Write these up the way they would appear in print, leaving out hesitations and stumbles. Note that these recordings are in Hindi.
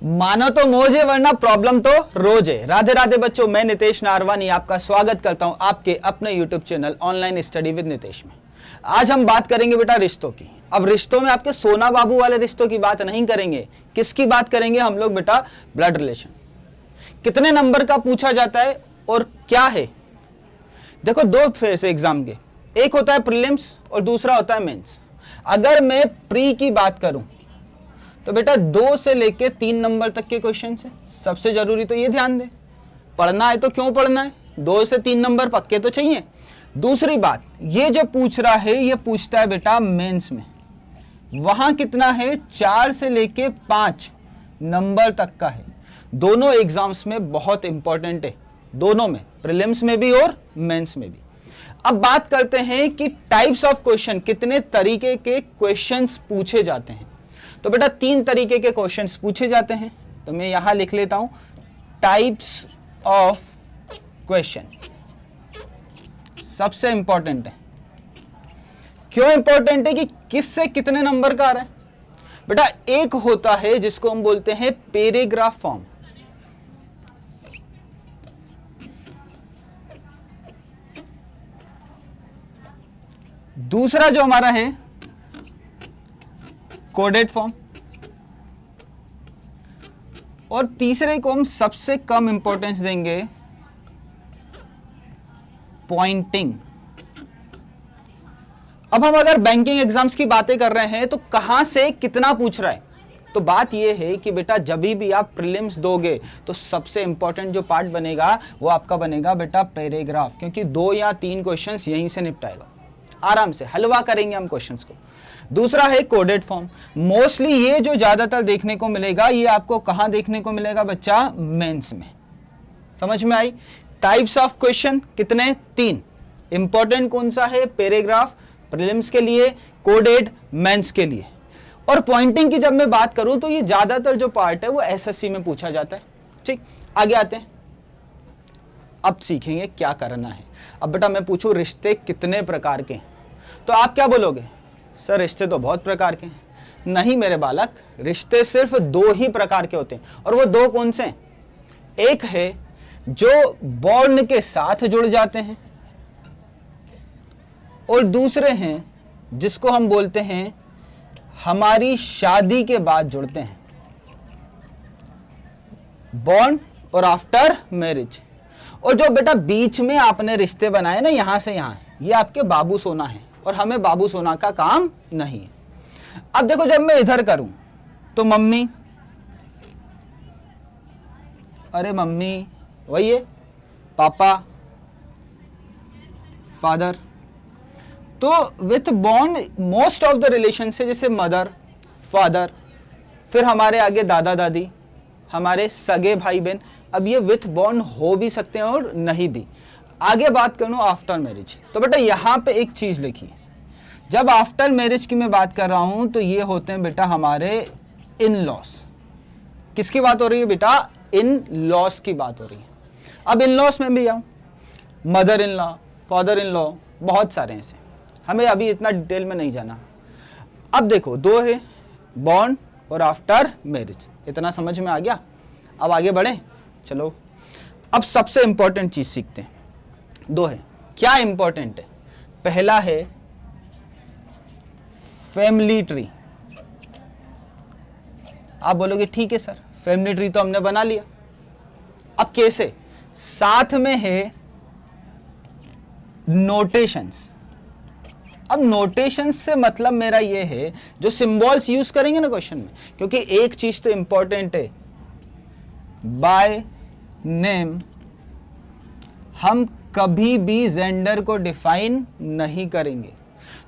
मानो तो मौज है वरना प्रॉब्लम तो रोज है। राधे राधे बच्चों, मैं नितेश नारवानी आपका स्वागत करता हूं आपके अपने YouTube channel online study with Nitesh में। आज हम बात करेंगे बेटा रिश्तों की। अब रिश्तों में आपके सोना बाबू वाले रिश्तों की बात नहीं करेंगे। किसकी बात करेंगे हम लोग बेटा? Blood relation. कितने नंबर का पूछा जाता है और क्या है? देखो, दो फेस है एग्जाम के, एक होता है प्रीलिम्स और दूसरा होता है मेंस। अगर मैं प्री की बात करूं तो बेटा 2 से लेके 3 नंबर तक के क्वेश्चन है। सबसे जरूरी तो ये ध्यान दे, पढ़ना है तो क्यों पढ़ना है, 2 से 3 नंबर पक्के तो चाहिए। दूसरी बात, ये जो पूछ रहा है ये पूछता है बेटा मेंस में। वहां कितना है? 4 से लेके 5 नंबर तक का है। दोनों एग्जाम्स में बहुत इंपॉर्टेंट है, दोनों में, प्रीलिम्स में भी और मेंस में भी। अब बात करते हैं कि टाइप्स ऑफ क्वेश्चन, कितने तरीके के क्वेश्चंस पूछे जाते हैं। तो बेटा 3 तरीके के क्वेश्चंस पूछे जाते हैं। तो मैं यहां लिख लेता हूं टाइप्स ऑफ क्वेश्चन। सबसे इंपॉर्टेंट है। क्यों इंपॉर्टेंट है? कि किससे कितने नंबर का आ रहा है। बेटा एक होता है जिसको हम बोलते हैं पैराग्राफ फॉर्म, दूसरा जो हमारा है कोडेड फॉर्म, और तीसरे को हम सबसे कम इंपॉर्टेंस देंगे पॉइंटिंग। अब हम अगर बैंकिंग एग्जाम्स की बातें कर रहे हैं तो कहां से कितना पूछ रहा है, तो बात यह है कि बेटा जब भी आप प्रीलिम्स दोगे तो सबसे इंपॉर्टेंट जो पार्ट बनेगा वो आपका बनेगा बेटा पैराग्राफ, क्योंकि 2 या 3 क्वेश्चंस यहीं से निपटाएगा। आराम से हलवा करेंगे हम क्वेश्चंस को। दूसरा है कोडेड फॉर्म। मोस्टली ये जो ज्यादातर देखने को मिलेगा ये आपको कहां देखने को मिलेगा बच्चा? मेंस में। समझ में आई? टाइप्स ऑफ क्वेश्चन कितने? 3। इंपॉर्टेंट कौन सा है? पैराग्राफ प्रीलिम्स के लिए, कोडेड मेंस के लिए। और पॉइंटिंग की जब मैं बात करूं तो ये ज्यादातर जो पार्ट है वो एसएससी में पूछा जाता है। ठीक, आगे आते हैं। अब सीखेंगे क्या करना है। अब बेटा मैं पूछूं रिश्ते कितने प्रकार के हैं, तो आप क्या बोलोगे? सर रिश्ते तो बहुत प्रकार के हैं। नहीं मेरे बालक, रिश्ते सिर्फ 2 ही प्रकार के होते हैं, और वो 2 कौन से हैं? एक है जो बॉर्न के साथ जुड़ जाते हैं, और दूसरे हैं जिसको हम बोलते हैं हमारी शादी के बाद जुड़ते हैं, बॉर्न और आफ्टर मैरिज। और जो बेटा बीच में आपने रिश्ते बनाए ना यहां से यहां, ये आपके बाबू सोना है, और हमें बाबू सोना का काम नहीं है। अब देखो जब मैं इधर करूं तो मम्मी, अरे मम्मी वही है, पापा, फादर। तो with bond most of the relation से, जैसे मदर, फादर, फिर हमारे आगे दादा दादी, हमारे सगे भाई बहन। अब ये विथ बॉन्ड हो भी सकते हैं और नहीं भी। आगे बात करूं आफ्टर मैरिज, तो बेटा यहां पे एक चीज लिखिए, जब आफ्टर मैरिज की मैं बात कर रहा हूं तो ये होते हैं बेटा हमारे इन लॉस। किसकी बात हो रही है बेटा? इन लॉस की बात हो रही है। अब इन लॉस में भी आऊं, mother in law, father in law, बहुत सारे ऐसे, हमें अभी इतना डिटेल में नहीं जाना। अब देखो 2 है, बॉर्न और आफ्टर मैरिज। इतना समझ में आ गया? अब आगे बढ़े, चलो अब सबसे इंपॉर्टेंट चीज सीखते हैं। 2 है। क्या इंपॉर्टेंट है? पहला है फैमिली ट्री। आप बोलोगे ठीक है सर, फैमिली ट्री तो हमने बना लिया, अब कैसे? साथ में है नोटेशंस। अब नोटेशंस से मतलब मेरा ये है जो सिंबल्स यूज करेंगे ना क्वेश्चन में, क्योंकि एक चीज तो इंपॉर्टेंट है, बाय नेम हम कभी भी जेंडर को डिफाइन नहीं करेंगे।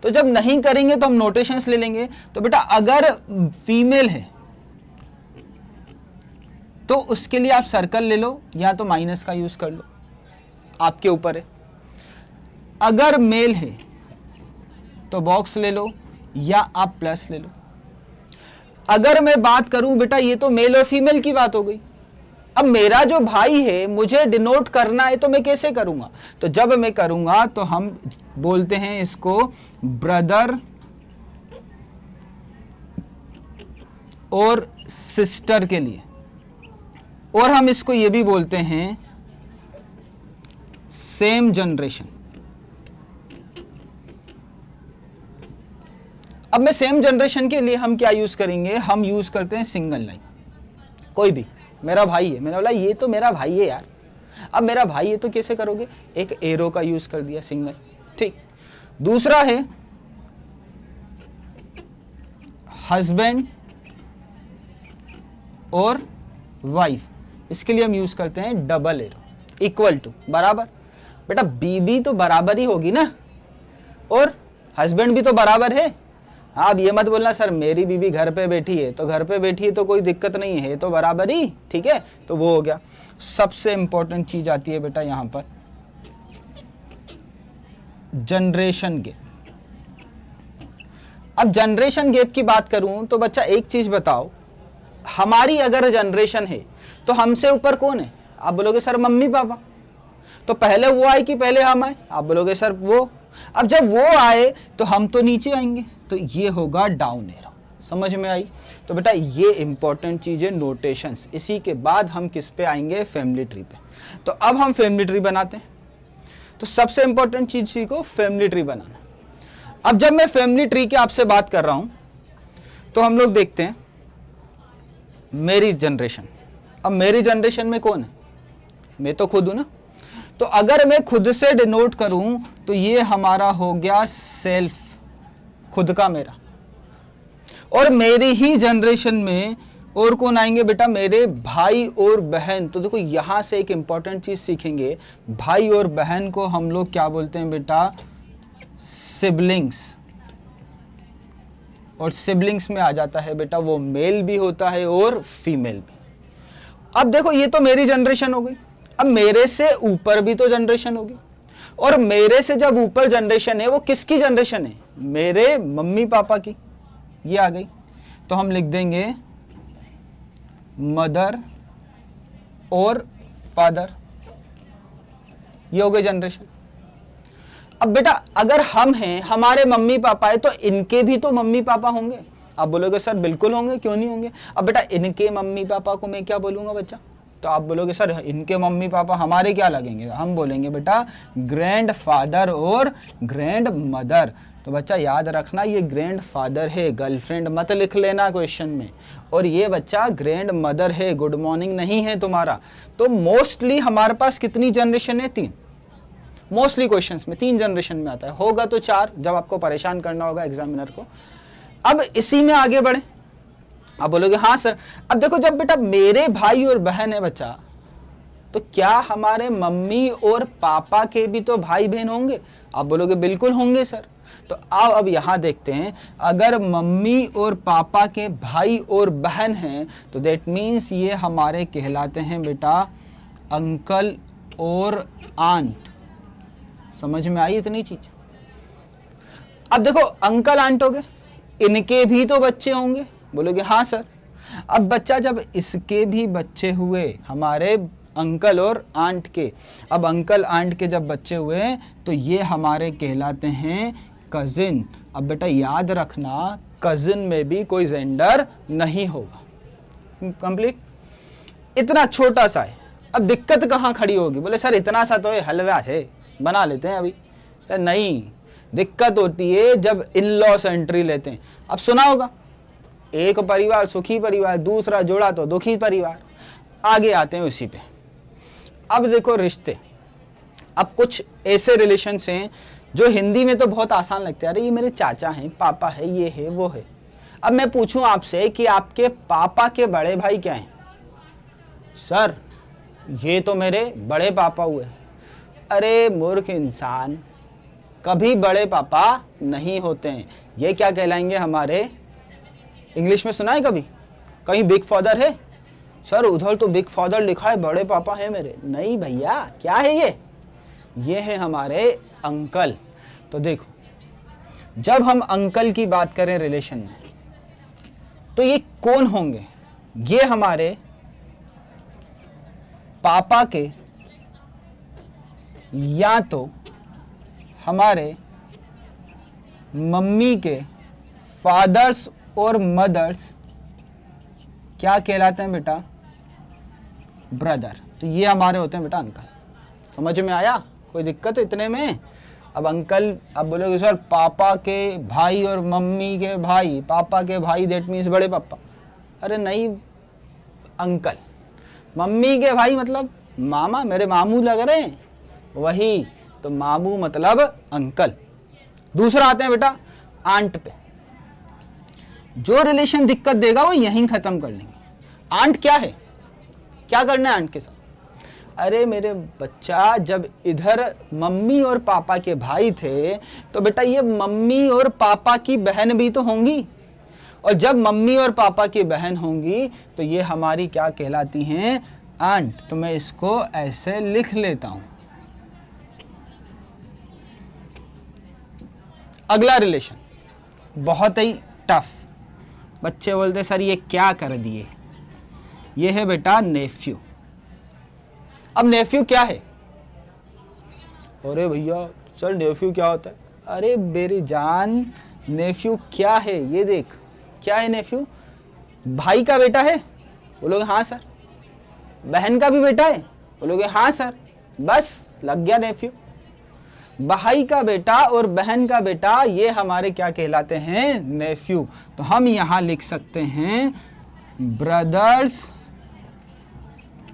तो जब नहीं करेंगे तो हम नोटेशंस ले लेंगे। तो बेटा अगर फीमेल है तो उसके लिए आप सर्कल ले लो या तो माइनस का यूज कर लो, आपके ऊपर है। अगर मेल है तो बॉक्स ले लो या आप प्लस ले लो। अगर मैं बात करूं बेटा, ये तो मेल और फीमेल की बात हो गई। अब मेरा जो भाई है मुझे डिनोट करना है तो मैं कैसे करूंगा? तो जब मैं करूंगा तो हम बोलते हैं इसको ब्रदर और सिस्टर के लिए। और हम इसको ये भी बोलते हैं सेम जनरेशन। अब मैं सेम जनरेशन के लिए हम क्या यूज करेंगे, हम यूज करते हैं सिंगल लाइन। कोई भी मेरा भाई है, मैंने बोला ये तो मेरा भाई है यार, अब मेरा भाई है तो कैसे करोगे, एक एरो का यूज कर दिया, सिंगल, ठीक। दूसरा है हस्बैंड और वाइफ, इसके लिए हम यूज करते हैं डबल एरो, इक्वल टू, बराबर। बेटा बीबी तो बराबर ही होगी ना, और हस्बैंड भी तो बराबर है। आप ये मत बोलना सर मेरी बीबी घर पे बैठी है, तो घर पे बैठी है तो कोई दिक्कत नहीं है, तो बराबर ही, ठीक है। तो वो हो गया। सबसे इंपॉर्टेंट चीज आती है बेटा यहां पर जनरेशन गैप। अब जनरेशन गैप की बात करूं तो बच्चा एक चीज बताओ, हमारी अगर जनरेशन है तो हमसे ऊपर कौन है? आप बोलोगे सर मम्मी पापा। तो पहले वो आए कि पहले हम आए? आप बोलोगे सर वो। अब जब वो आए तो हम तो नीचे आएंगे, तो ये होगा डाउन एरो। समझ में आई? तो बेटा ये इंपॉर्टेंट चीज है, नोटेशंस। इसी के बाद हम किस पे आएंगे? फैमिली ट्री पे। तो अब हम फैमिली ट्री बनाते हैं। तो सबसे इंपॉर्टेंट चीज सीखो, फैमिली ट्री बनाना। अब जब मैं फैमिली ट्री की आपसे बात कर रहा हूं तो हम लोग देखते हैं मेरी जनरेशन। अब मेरी जनरेशन में कौन है? मैं तो खुद हूं ना। तो अगर मैं खुद से डिनोट करूं तो ये हमारा हो गया सेल्फ, खुद का मेरा। और मेरी ही जनरेशन में और कौन आएंगे बेटा? मेरे भाई और बहन। तो देखो यहां से एक इंपॉर्टेंट चीज सीखेंगे, भाई और बहन को हम लोग क्या बोलते हैं बेटा? सिबलिंग्स। और सिबलिंग्स में आ जाता है बेटा वो मेल भी होता है और फीमेल भी। अब देखो ये तो मेरी जनरेशन हो गई। अब मेरे से ऊपर भी तो जनरेशन होगी, और मेरे से जब ऊपर जनरेशन है वो किसकी जनरेशन है? मेरे मम्मी पापा की। ये आ गई। तो हम लिख देंगे मदर और फादर, ये हो गई जनरेशन। अब बेटा अगर हम हैं, हमारे मम्मी पापा है, तो इनके भी तो मम्मी पापा होंगे। आप बोलोगे सर बिल्कुल होंगे, क्यों नहीं होंगे। अब बेटा इनके मम्मी पापा को मैं क्या बोलूंगा बच्चा? तो आप बोलोगे सर इनके मम्मी पापा हमारे क्या लगेंगे? हम बोलेंगे बेटा ग्रैंड फादर और ग्रैंड मदर। तो बच्चा याद रखना ये ग्रैंड फादर है, गर्लफ्रेंड मत लिख लेना क्वेश्चन में। और ये बच्चा ग्रैंड मदर है, गुड मॉर्निंग नहीं है तुम्हारा। तो मोस्टली हमारे पास कितनी जनरेशन है? 3। मोस्टली क्वेश्चंस में 3 जनरेशन में आता है, होगा तो 4 जब आपको परेशान करना होगा एग्जामिनर को। अब इसी में आगे बढ़े। आप बोलोगे हाँ सर। अब देखो जब बेटा मेरे भाई और बहन है बच्चा, तो क्या हमारे मम्मी और पापा के भी तो भाई बहन होंगे? आप बोलोगे बिल्कुल होंगे सर। तो आओ अब यहां देखते हैं, अगर मम्मी और पापा के भाई और बहन हैं तो दैट मीन्स ये हमारे कहलाते हैं बेटा अंकल और आंट। समझ में आई इतनी चीज? अब देखो अंकल आंट हो गए, इनके भी तो बच्चे होंगे? बोलोगे हाँ सर। अब बच्चा जब इसके भी बच्चे हुए, हमारे अंकल और आंट के, अब अंकल आंट के जब बच्चे हुए तो ये हमारे कहलाते हैं कजिन। अब बेटा याद रखना कजिन में भी कोई जेंडर नहीं होगा। कंप्लीट? इतना छोटा सा है। अब दिक्कत कहाँ खड़ी होगी? बोले सर इतना सा तो है, हलवा है, बना लेते हैं अभी। सर नहीं, दिक्कत होती है जब इन लॉस एंट्री लेते हैं। अब सुना होगा एक परिवार सुखी परिवार, दूसरा जोड़ा तो दुखी परिवार। आगे आते हैं उसी पे। अब देखो रिश्ते, अब कुछ ऐसे रिलेशंस हैं जो हिंदी में तो बहुत आसान लगते हैं, अरे ये मेरे चाचा हैं, पापा है, ये है वो है। अब मैं पूछूं आपसे कि आपके पापा के बड़े भाई क्या हैं? सर ये तो मेरे बड़े पापा हुए। अरे मूर्ख इंसान, कभी बड़े पापा नहीं होते हैं। ये क्या कहलाएंगे हमारे, इंग्लिश में सुना है कभी कहीं बिग फादर है? सर उधर तो बिग फादर लिखा है, बड़े पापा है मेरे। नहीं भैया, क्या है ये है हमारे अंकल। तो देखो जब हम अंकल की बात करें रिलेशन में, तो ये कौन होंगे? ये हमारे पापा के या तो हमारे मम्मी के फादर्स और मदर्स क्या कहलाते हैं बेटा? ब्रदर, तो ये हमारे होते हैं बेटा अंकल। समझ में आया? कोई दिक्कत इतने में? अब अंकल, अब बोलोगे सर पापा के भाई और मम्मी के भाई, पापा के भाई दैट मीन्स बड़े पापा। अरे नहीं अंकल, मम्मी के भाई मतलब मामा, मेरे मामू लग रहे हैं वही, तो मामू मतलब अंकल। दूसरा आते हैं बेटा आंट पे। जो रिलेशन दिक्कत देगा वो यहीं खत्म कर लेंगे। आंट क्या है, क्या करना है आंट के साथ? अरे मेरे बच्चा, जब इधर मम्मी और पापा के भाई थे तो बेटा ये मम्मी और पापा की बहन भी तो होंगी, और जब मम्मी और पापा की बहन होंगी तो ये हमारी क्या कहलाती हैं? आंट। तो मैं इसको ऐसे लिख लेता हूं। अगला रिलेशन बहुत ही टफ, बच्चे बोलते सर ये क्या कर दिए, ये है बेटा नेफ्यू। अब नेफ्यू क्या है? अरे भैया सर नेफ्यू क्या होता है? अरे मेरी जान, नेफ्यू क्या है ये देख। क्या है नेफ्यू? भाई का बेटा है? बोलोगे हाँ सर। बहन का भी बेटा है? बोलोगे हाँ सर। बस लग गया नेफ्यू। भाई का बेटा और बहन का बेटा ये हमारे क्या कहलाते हैं? नेफ्यू। तो हम यहां लिख सकते हैं ब्रदर्स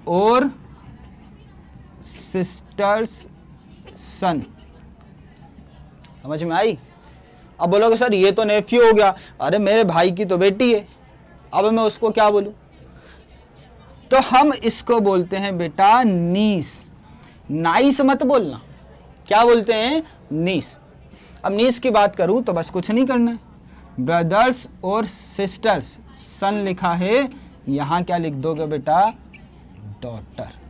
और सिस्टर्स सन। समझ में आई? अब बोलोगे सर ये तो नेफ्यू हो गया। अरे मेरे भाई की तो बेटी है, अब मैं उसको क्या बोलूं? तो हम इसको बोलते हैं बेटा नीस। नाइस मत बोलना, क्या बोलते हैं? नीस। अब नीस की बात करूं तो बस कुछ नहीं करना है, ब्रदर्स और सिस्टर्स सन लिखा है, यहां क्या लिख दोगे बेटा? डॉटर।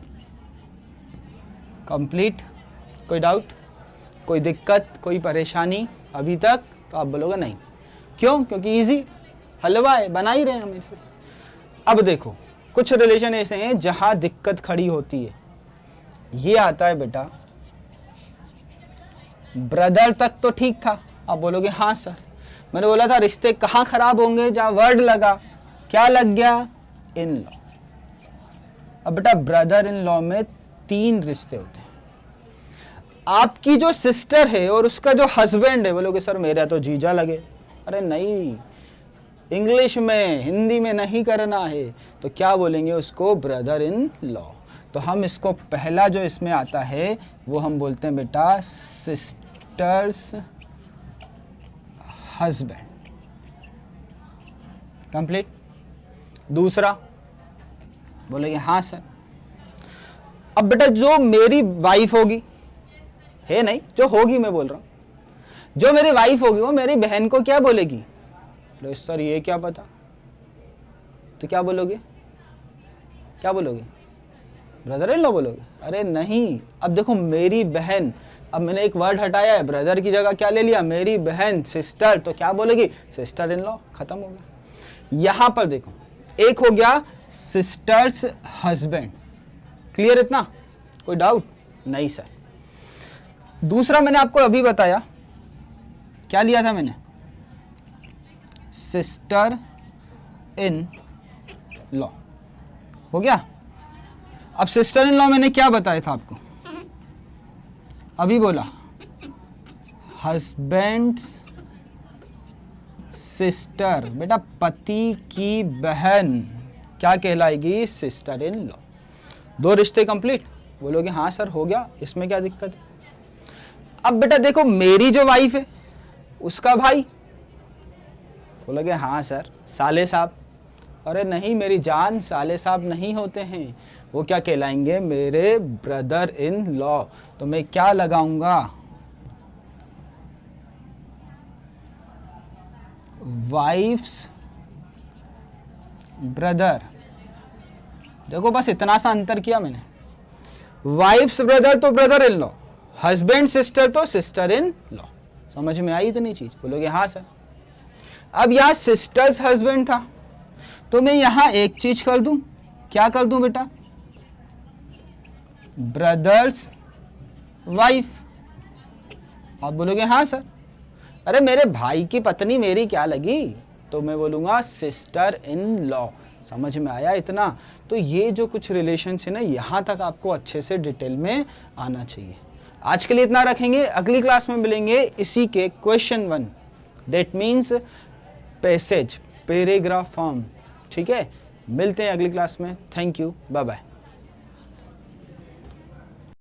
कंप्लीट। कोई डाउट, कोई दिक्कत, कोई परेशानी अभी तक? तो आप बोलोगे नहीं। क्यों? क्योंकि इजी, हलवा है, बना ही रहे हम इसे। अब देखो कुछ रिलेशन ऐसे हैं जहां दिक्कत खड़ी होती है। ये आता है बेटा ब्रदर तक तो ठीक था। आप बोलोगे हाँ सर, मैंने बोला था रिश्ते कहाँ खराब होंगे? जहाँ वर्ड लगा, क्या लग गया? In law. अब बेटा ब्रदर इन लॉ में 3 रिश्ते होते हैं। आपकी जो सिस्टर है और उसका जो हस्बैंड है, बोलोगे सर मेरा तो जीजा लगे। अरे नहीं, इंग्लिश में, हिंदी में नहीं करना है, तो क्या बोलेंगे उसको? Brother in law. तो हम इसको पहला जो इसमें आता है वो हम बोलते हैं बेटा सिस्टर्स हस्बैंड। कंप्लीट। दूसरा बोलेंगे हाँ सर। अब बेटा जो मेरी वाइफ होगी, है नहीं, जो होगी मैं बोल रहा हूं, जो मेरी वाइफ होगी वो मेरी बहन को क्या बोलेगी? तो सर ये क्या पता, तो क्या बोलोगे? क्या बोलोगे? ब्रदर इन लॉ बोलोगे? अरे नहीं, अब देखो मेरी बहन, अब मैंने एक वर्ड हटाया है, ब्रदर की जगह क्या ले लिया? मेरी बहन, सिस्टर, तो क्या बोलेगी? Sister in law. खत्म हो गया। यहां पर देखो एक हो गया सिस्टर्स हस्बैंड। क्लियर इतना? कोई डाउट? नहीं सर। दूसरा मैंने आपको अभी बताया, क्या लिया था मैंने? Sister in law. हो गया। अब सिस्टर इन लॉ मैंने क्या बताया था आपको? अभी बोला हस्बैंड सिस्टर, बेटा पति की बहन क्या कहलाएगी? Sister in law. 2 रिश्ते कंप्लीट। बोलोगे हाँ सर हो गया, इसमें क्या दिक्कत है? अब बेटा देखो मेरी जो वाइफ है उसका भाई, बोलोगे हाँ सर साले साहब। अरे नहीं मेरी जान, साले साहब नहीं होते हैं, वो क्या कहलाएंगे? मेरे ब्रदर इन लॉ। तो मैं क्या लगाऊंगा? Wife's brother. देखो बस इतना सा अंतर किया मैंने, वाइफ्स ब्रदर तो brother in law, husband sister तो सिस्टर इन लॉ। समझ में आई इतनी चीज? बोलोगे हाँ सर। अब यहां सिस्टर्स हस्बैंड था तो मैं यहां एक चीज कर दूं। क्या कर दूं बेटा? Brother's wife. आप बोलोगे हाँ सर। अरे मेरे भाई की पत्नी मेरी क्या लगी? तो मैं बोलूंगा सिस्टर इन लॉ। समझ में आया इतना? तो ये जो कुछ रिलेशन है ना, यहाँ तक आपको अच्छे से डिटेल में आना चाहिए। आज के लिए इतना रखेंगे, अगली क्लास में मिलेंगे इसी के question 1, that means passage, paragraph form. ठीक है, मिलते हैं अगली क्लास में। Thank you, bye bye.